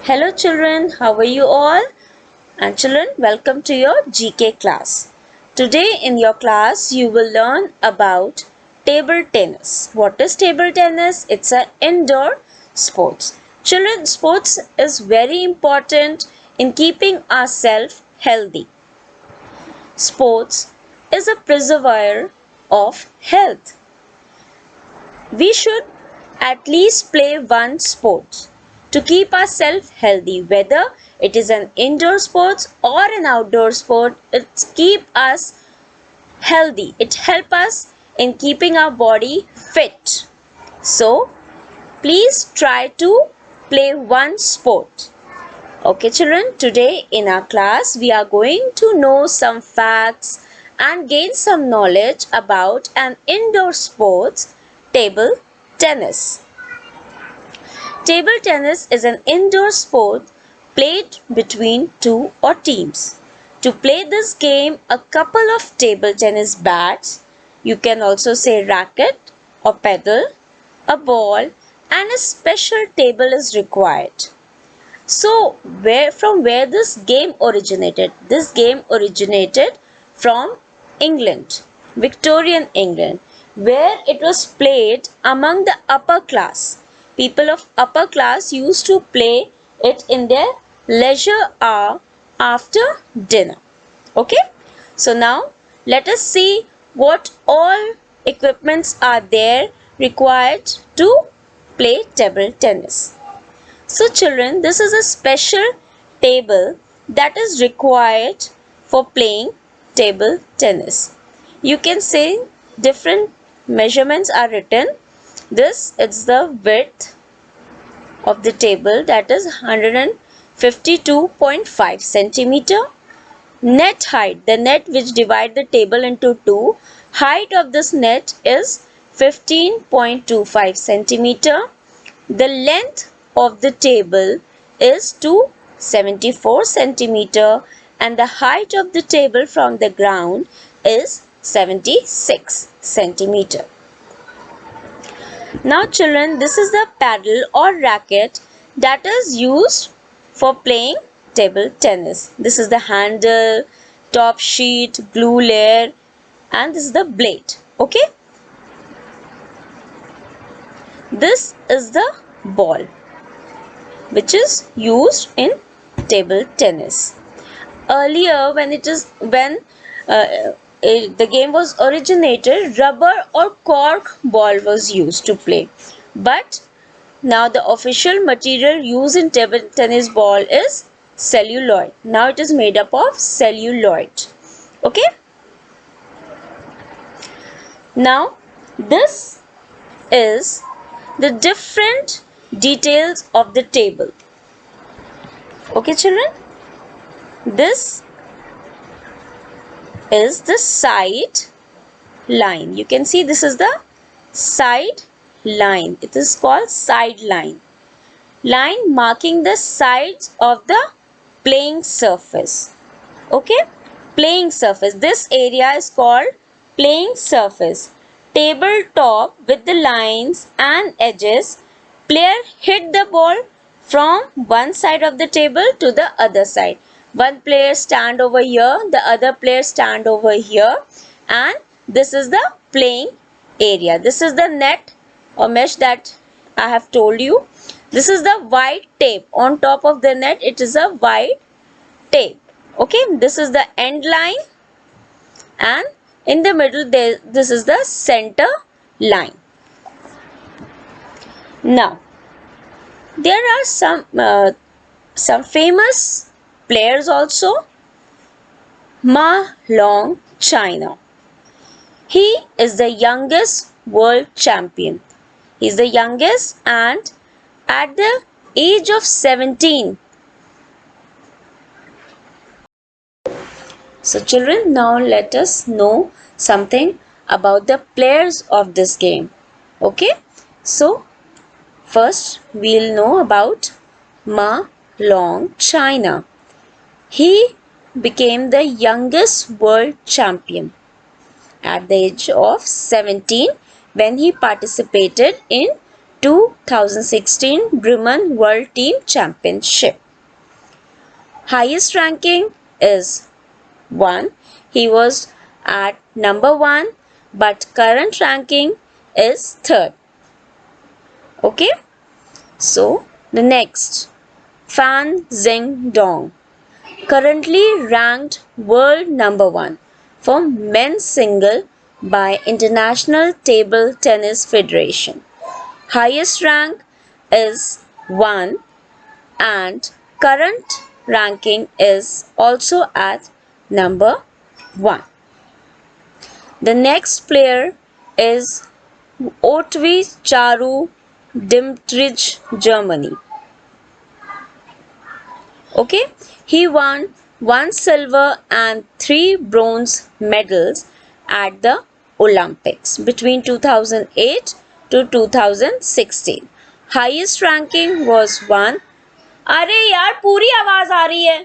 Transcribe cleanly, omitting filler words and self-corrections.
Hello children, how are you all? And children, welcome to your GK class. Today in your class you will learn about table tennis. What is table tennis? It's an indoor sports. Children, sports is very important in keeping ourselves healthy. Sports is a preserver of health. We should at least play one sport to keep ourselves healthy, whether it is an indoor sports or an outdoor sport. It keep us healthy. It help us in keeping our body fit. So please try to play one sport. Okay children, today in our class we are going to know some facts and gain some knowledge about an indoor sports, table tennis. Table tennis is an indoor sport played between two or teams. To play this game, a couple of table tennis bats, you can also say racket or paddle, a ball and a special table is required. So, from where this game originated? This game originated from England, Victorian England, where it was played among the upper class. People of upper class used to play it in their leisure hour after dinner. Okay? So now let us see what all equipments are there required to play table tennis. So children, this is a special table that is required for playing table tennis. You can say different measurements are written. This is the width of the table, that is 152.5 centimeter. Net height, the net which divide the table into two, height of this net is 15.25 centimeter. The length of the table is 274 centimeter and the height of the table from the ground is 76 centimeter. Now children, this is the paddle or racket that is used for playing table tennis. This is the handle, top sheet, glue layer and this is the blade. Okay. This is the ball which is used in table tennis. Earlier when the game was originated, rubber or cork ball was used to play. But now the official material used in table tennis ball is celluloid. Now it is made up of celluloid. Okay. Now this is the different details of the table. Okay children, this is the side line. You can see this is the side line. It is called side line. Line marking the sides of the playing surface. Okay, playing surface. This area is called playing surface. Tabletop with the lines and edges. Player hit the ball from one side of the table to the other side. One player stand over here, the other player stand over here, and this is the playing area. This is the net or mesh that I have told you. This is the white tape. On top of the net, it is a white tape. Okay, this is the end line and in the middle this is the center line. Now there are some famous players also. Ma Long China. He is the youngest world champion. He is the youngest and at the age of 17. So children, now let us know something about the players of this game. Okay. So first we'll know about Ma Long China. He became the youngest world champion at the age of 17 when he participated in 2016 Bremen World Team Championship. Highest ranking is 1. He was at number 1, but current ranking is 3rd. Okay? So, the next, Fan Zhendong, currently ranked world number 1 for men's single by International Table Tennis Federation. Highest rank is 1 and current ranking is also at number 1. The next player is Otvi Charu Dimtrich, Germany. Okay, he won 1 silver and 3 bronze medals at the Olympics between 2008 to 2016. Highest ranking was 1. अरे यार पूरी आवाज आ रही है.